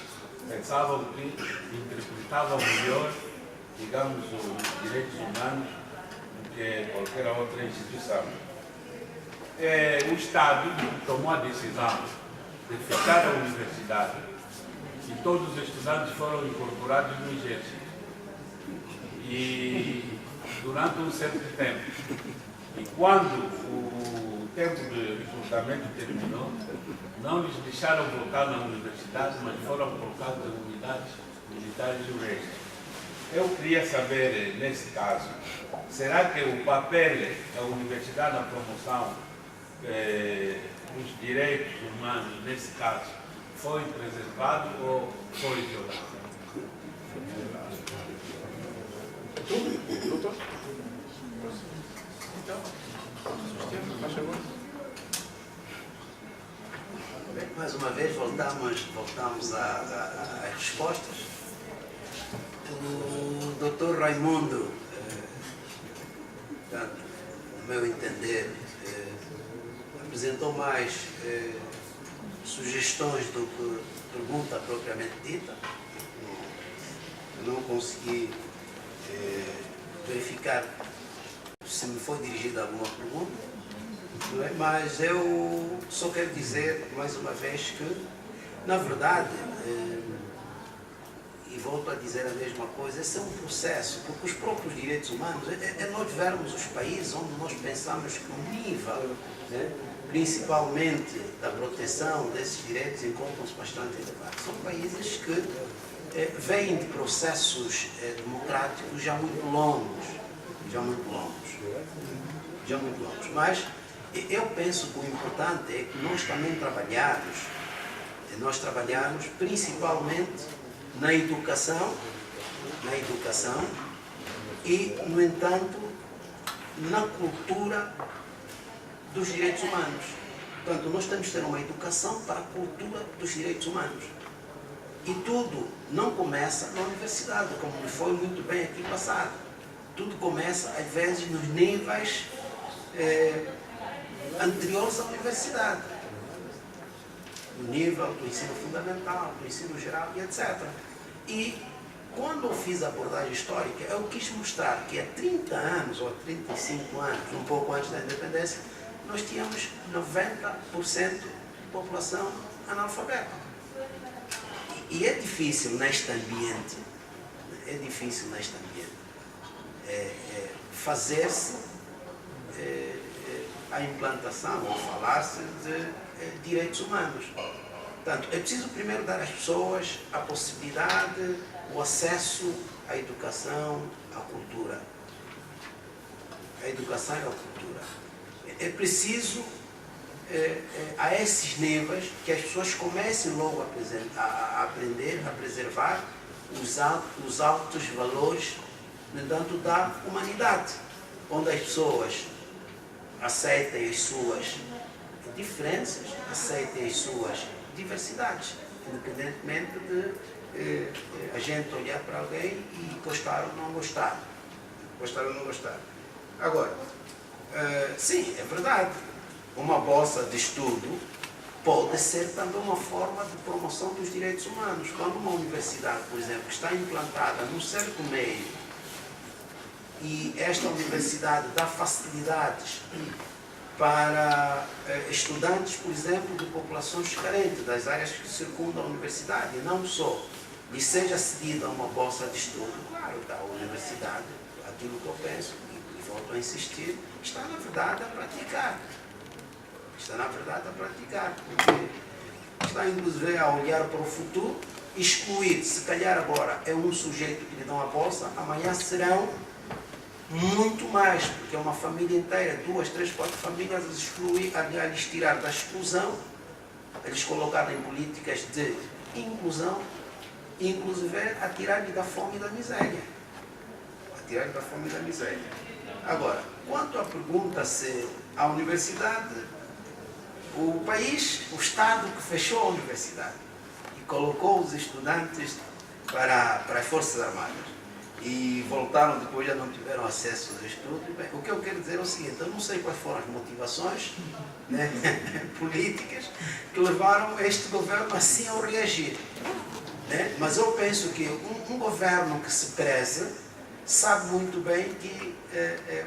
pensavam que interpretavam melhor, digamos, os direitos humanos do que qualquer outra instituição. O Estado tomou a decisão de fechar a universidade e todos os estudantes foram incorporados no exército. E durante um certo tempo, e quando o tempo de recrutamento terminou, não lhes deixaram voltar na universidade, mas foram colocados em unidades militares do resto. Eu queria saber, nesse caso, será que o papel da universidade na promoção dos direitos humanos, nesse caso, foi preservado ou foi violado? Doutor? Então, faz favor. Bem, mais uma vez voltamos às respostas. O Dr. Raimundo, no meu entender, apresentou mais sugestões do que pergunta propriamente dita. Eu não consegui verificar se me foi dirigida alguma pergunta, não é? Mas eu só quero dizer mais uma vez que, na verdade, e volto a dizer a mesma coisa, esse é um processo, porque os próprios direitos humanos, nós vermos os países onde nós pensamos que o nível, né, principalmente da proteção desses direitos, encontram-se bastante elevados. São países que vêm de processos democráticos já muito longos. Mas eu penso que o importante é que nós também trabalharmos principalmente na educação e, no entanto, na cultura dos direitos humanos. Portanto, nós temos que ter uma educação para a cultura dos direitos humanos. E tudo não começa na universidade, como foi muito bem aqui passado. Tudo começa, às vezes, nos níveis anteriores à universidade. No nível do ensino fundamental, do ensino geral e etc. E, quando eu fiz a abordagem histórica, eu quis mostrar que há 30 anos, ou 35 anos, um pouco antes da independência, nós tínhamos 90% de população analfabeta. E é difícil neste ambiente, fazer-se a implantação ou falar-se de direitos humanos. Portanto, é preciso primeiro dar às pessoas a possibilidade, o acesso à educação, à cultura. A educação e à cultura. É preciso, a esses níveis, que as pessoas comecem logo a aprender, a preservar os altos valores, no entanto, da humanidade, onde as pessoas aceitem as suas diferenças, aceitem as suas diversidades, independentemente de a gente olhar para alguém e gostar ou não gostar. Agora, sim, é verdade, uma bolsa de estudo pode ser também uma forma de promoção dos direitos humanos. Quando uma universidade, por exemplo, está implantada num certo meio e esta universidade dá facilidades para estudantes, por exemplo, de populações carentes, das áreas que circundam a universidade, não só lhe seja cedida uma bolsa de estudo, claro, da universidade, aquilo que eu penso, e volto a insistir, está na verdade a praticar. Está na verdade a praticar, porque está inclusive a olhar para o futuro, excluir, se calhar agora é um sujeito que lhe dão a bolsa, amanhã serão muito mais, porque é uma família inteira, 2, 3, 4 famílias, eles excluir, aliás, lhes tirar da exclusão, eles colocar em políticas de inclusão, inclusive a tirar-lhe da fome e da miséria. A tirar-lhe da fome e da miséria. Agora, quanto à pergunta se a universidade, o país, o Estado que fechou a universidade e colocou os estudantes para as Forças Armadas, e voltaram depois, já não tiveram acesso aos estudos. Bem, o que eu quero dizer é o seguinte: eu não sei quais foram as motivações, né, políticas que levaram este governo assim a reagir, né? Mas eu penso que um governo que se preze sabe muito bem que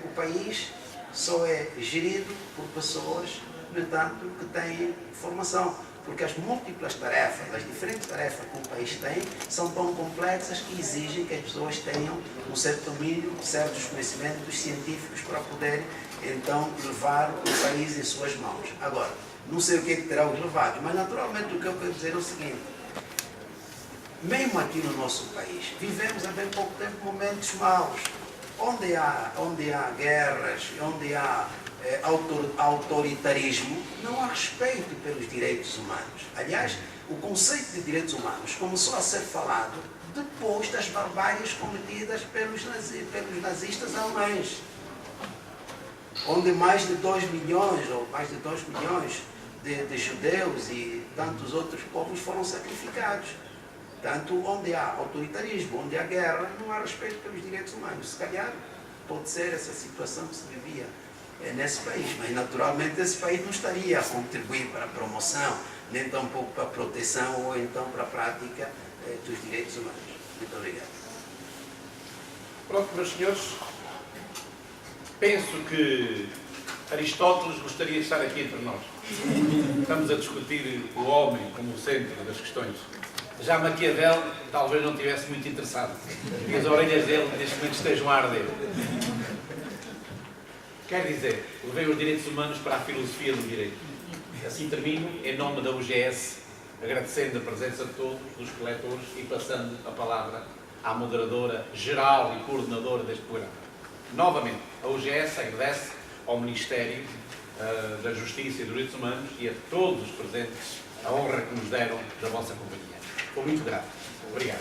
o país só é gerido por pessoas, no entanto, que têm formação. Porque as múltiplas tarefas, as diferentes tarefas que o país tem, são tão complexas que exigem que as pessoas tenham um certo domínio, certos conhecimentos científicos para poderem, então, levar o país em suas mãos. Agora, não sei o que é que terá os levado, mas naturalmente o que eu quero dizer é o seguinte: mesmo aqui no nosso país, vivemos há bem pouco tempo momentos maus, onde há guerras, onde há autoritarismo, não há respeito pelos direitos humanos. Aliás, o conceito de direitos humanos começou a ser falado depois das barbáries cometidas pelos nazistas alemães, onde mais de 2 milhões ou mais de 2 milhões de judeus e tantos outros povos foram sacrificados. Tanto onde há autoritarismo, onde há guerra, não há respeito pelos direitos humanos. Se calhar pode ser essa situação que se vivia nesse país, mas naturalmente esse país não estaria a contribuir para a promoção, nem tampouco para a proteção ou então para a prática dos direitos humanos. Muito obrigado. Pronto, meus senhores, penso que Aristóteles gostaria de estar aqui entre nós. Estamos a discutir o homem como o centro das questões. Já Maquiavel talvez não estivesse muito interessado, e as orelhas dele neste momento estejam a arder. Quer dizer, levei os direitos humanos para a filosofia do direito. Assim termino, em nome da UGS, agradecendo a presença de todos os coletores e passando a palavra à moderadora geral e coordenadora deste programa. Novamente, a UGS agradece ao Ministério da Justiça e dos Direitos Humanos e a todos os presentes a honra que nos deram da vossa companhia. Estou muito grato. Obrigado.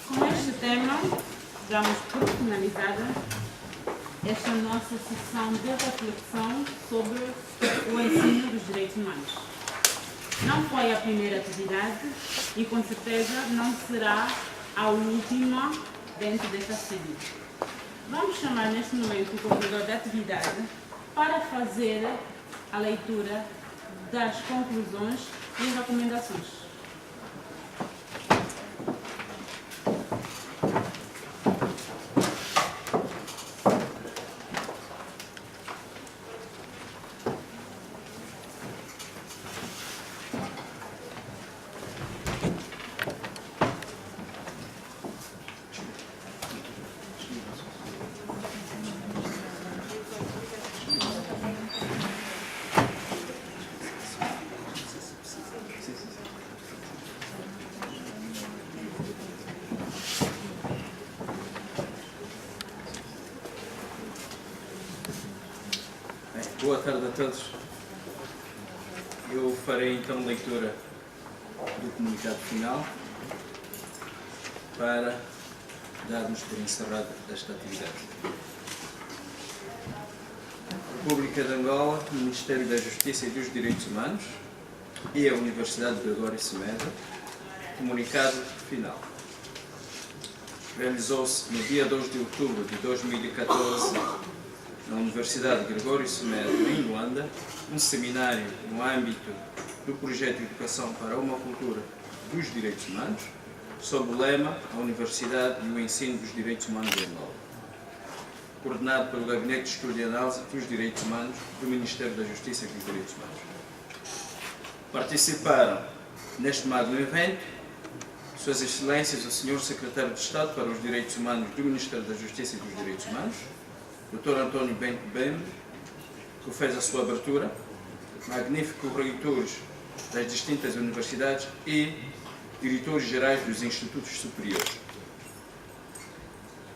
Com este tema, damos por finalizada esta nossa sessão de reflexão sobre o ensino dos direitos humanos. Não foi a primeira atividade e, com certeza, não será a última dentro desta sede. Vamos chamar neste momento o coordenador da atividade para fazer a leitura das conclusões e recomendações. Boa tarde a todos. Eu farei então leitura do comunicado final para darmos por encerrada esta atividade. República de Angola, Ministério da Justiça e dos Direitos Humanos e a Universidade de Gregório Semedo, comunicado final. Realizou-se no dia 2 de outubro de 2014, na Universidade de Gregório Semedo, em Luanda, um seminário no âmbito do projeto Educação para uma Cultura dos Direitos Humanos, sob o lema A Universidade e o Ensino dos Direitos Humanos em Angola, coordenado pelo Gabinete de Estudo e Análise dos Direitos Humanos do Ministério da Justiça e dos Direitos Humanos. Participaram neste magno evento Suas Excelências o Sr. Secretário de Estado para os Direitos Humanos do Ministério da Justiça e dos Direitos Humanos, Dr. António Bento Bembe, que fez a sua abertura, magníficos reitores das distintas universidades e diretores gerais dos institutos superiores.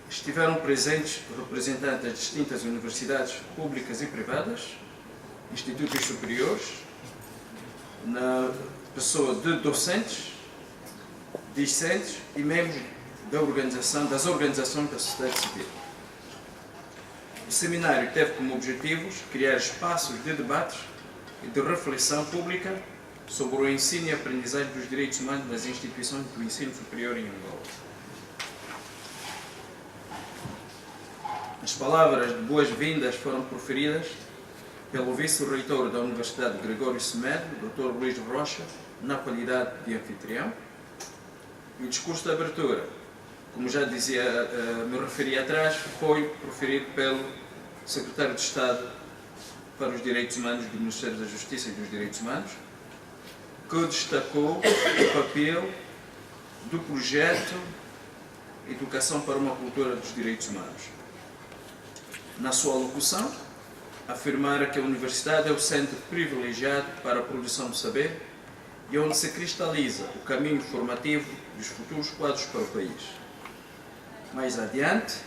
Estiveram presentes representantes das distintas universidades públicas e privadas, institutos superiores, na pessoa de docentes, discentes e membros das organizações da sociedade civil. O seminário teve como objetivos criar espaços de debates e de reflexão pública sobre o ensino e aprendizagem dos direitos humanos nas instituições do ensino superior em Angola. As palavras de boas-vindas foram proferidas pelo vice-reitor da Universidade Gregório Semedo, Dr. Luís Rocha, na qualidade de anfitrião. E o discurso de abertura, como já dizia, me referi atrás, foi proferido pelo Secretário de Estado para os Direitos Humanos do Ministério da Justiça e dos Direitos Humanos, que destacou o papel do projeto Educação para uma Cultura dos Direitos Humanos. Na sua alocução, afirmara que a Universidade é o centro privilegiado para a produção do saber e onde se cristaliza o caminho formativo dos futuros quadros para o país. Mais adiante,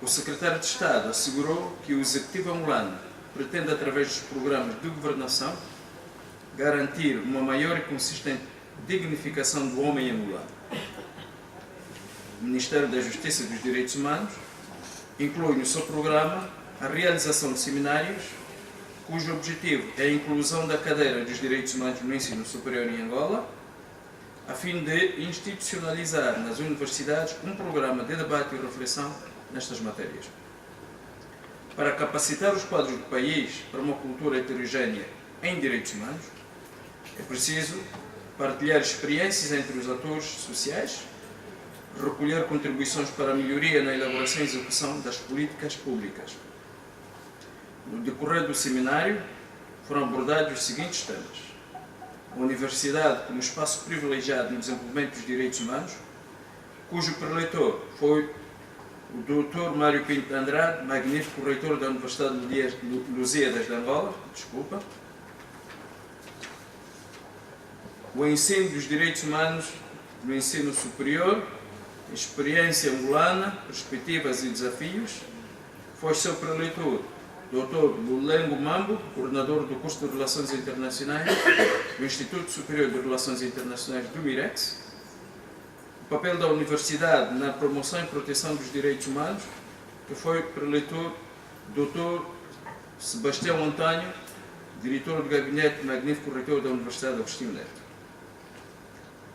o Secretário de Estado assegurou que o Executivo angolano pretende, através dos programas de governação, garantir uma maior e consistente dignificação do homem angolano. O Ministério da Justiça e dos Direitos Humanos inclui no seu programa a realização de seminários cujo objetivo é a inclusão da cadeira dos direitos humanos no ensino superior em Angola, a fim de institucionalizar nas universidades um programa de debate e reflexão nestas matérias. Para capacitar os quadros do país para uma cultura heterogénea em direitos humanos, é preciso partilhar experiências entre os atores sociais, recolher contribuições para a melhoria na elaboração e execução das políticas públicas. No decorrer do seminário, foram abordados os seguintes temas: a Universidade como espaço privilegiado no desenvolvimento dos direitos humanos, cujo preletor foi o Dr. Mário Pinto de Andrade, magnífico reitor da Universidade de Lusíadas de Angola, o ensino dos direitos humanos no ensino superior, experiência angolana, perspectivas e desafios, foi seu preletor Dr. Lulengo Mambo, coordenador do curso de Relações Internacionais do Instituto Superior de Relações Internacionais do MIREX. O papel da Universidade na promoção e proteção dos direitos humanos, que foi preletor Dr. Sebastião Antônio, diretor do gabinete magnífico reitor da Universidade Agostinho Neto.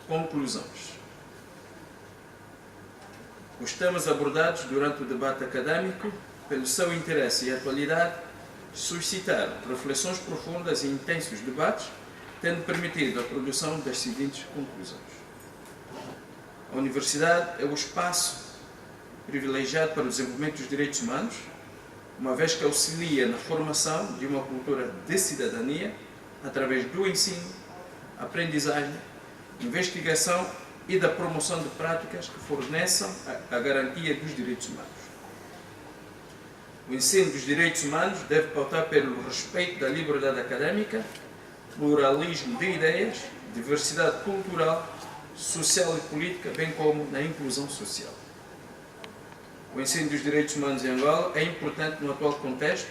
Conclusões. Os temas abordados durante o debate académico, pelo seu interesse e atualidade, suscitaram reflexões profundas e intensos debates, tendo permitido a produção das seguintes conclusões. A Universidade é o espaço privilegiado para o desenvolvimento dos direitos humanos, uma vez que auxilia na formação de uma cultura de cidadania através do ensino, aprendizagem, investigação e da promoção de práticas que forneçam a garantia dos direitos humanos. O ensino dos direitos humanos deve pautar pelo respeito da liberdade académica, pluralismo de ideias, diversidade cultural, social e política, bem como na inclusão social. O ensino dos direitos humanos em Angola é importante no atual contexto,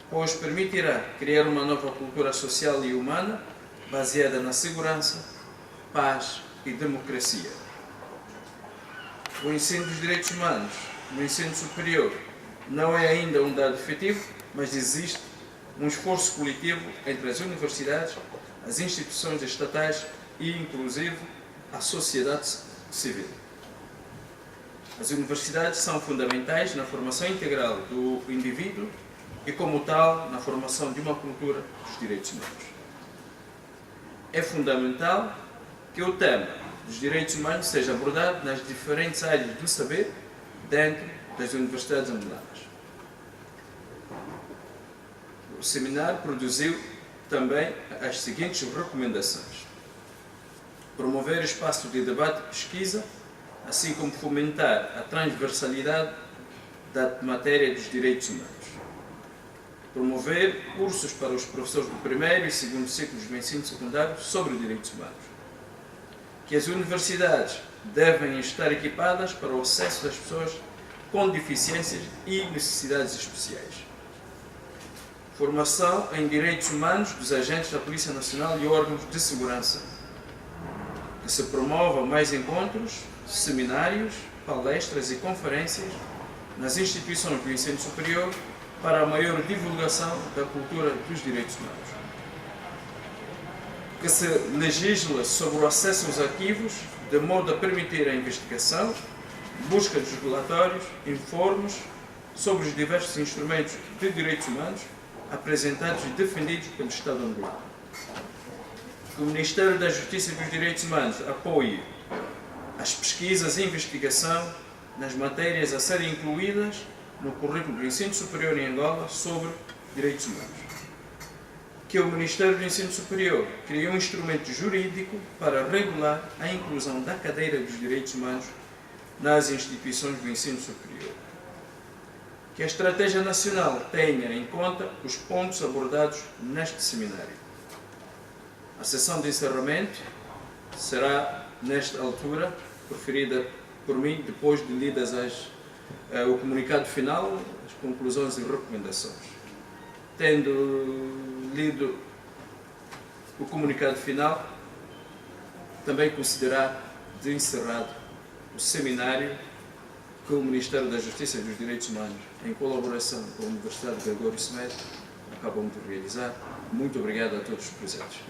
pois permitirá criar uma nova cultura social e humana baseada na segurança, paz e democracia. O ensino dos direitos humanos no ensino superior não é ainda um dado efetivo, mas existe um esforço coletivo entre as universidades, as instituições estatais e, inclusive, a sociedade civil. As universidades são fundamentais na formação integral do indivíduo e, como tal, na formação de uma cultura dos direitos humanos. é fundamental que o tema dos direitos humanos seja abordado nas diferentes áreas do saber dentro das universidades angolanas. O seminário produziu também as seguintes recomendações: promover espaços de debate e pesquisa, assim como fomentar a transversalidade da matéria dos direitos humanos. Promover cursos para os professores do primeiro e segundo ciclos do ensino secundário sobre direitos humanos. Que as universidades devem estar equipadas para o acesso das pessoas com deficiências e necessidades especiais. Formação em direitos humanos dos agentes da Polícia Nacional e órgãos de segurança. Que se promovam mais encontros, seminários, palestras e conferências nas instituições do ensino superior para a maior divulgação da cultura dos direitos humanos. Que se legisle sobre o acesso aos arquivos, de modo a permitir a investigação, busca dos relatórios, informes sobre os diversos instrumentos de direitos humanos apresentados e defendidos pelo Estado angolano. Que o Ministério da Justiça e dos Direitos Humanos apoie as pesquisas e investigação nas matérias a serem incluídas no currículo do ensino superior em Angola sobre direitos humanos. Que o Ministério do Ensino Superior crie um instrumento jurídico para regular a inclusão da cadeira dos direitos humanos nas instituições do ensino superior. Que a Estratégia Nacional tenha em conta os pontos abordados neste seminário. A sessão de encerramento será, nesta altura, preferida por mim, depois de lidas o comunicado final, as conclusões e recomendações. Tendo lido o comunicado final, também considerar de encerrado o seminário que o Ministério da Justiça e dos Direitos Humanos, em colaboração com a Universidade de Gregório Semedo, acabam de realizar. Muito obrigado a todos os presentes.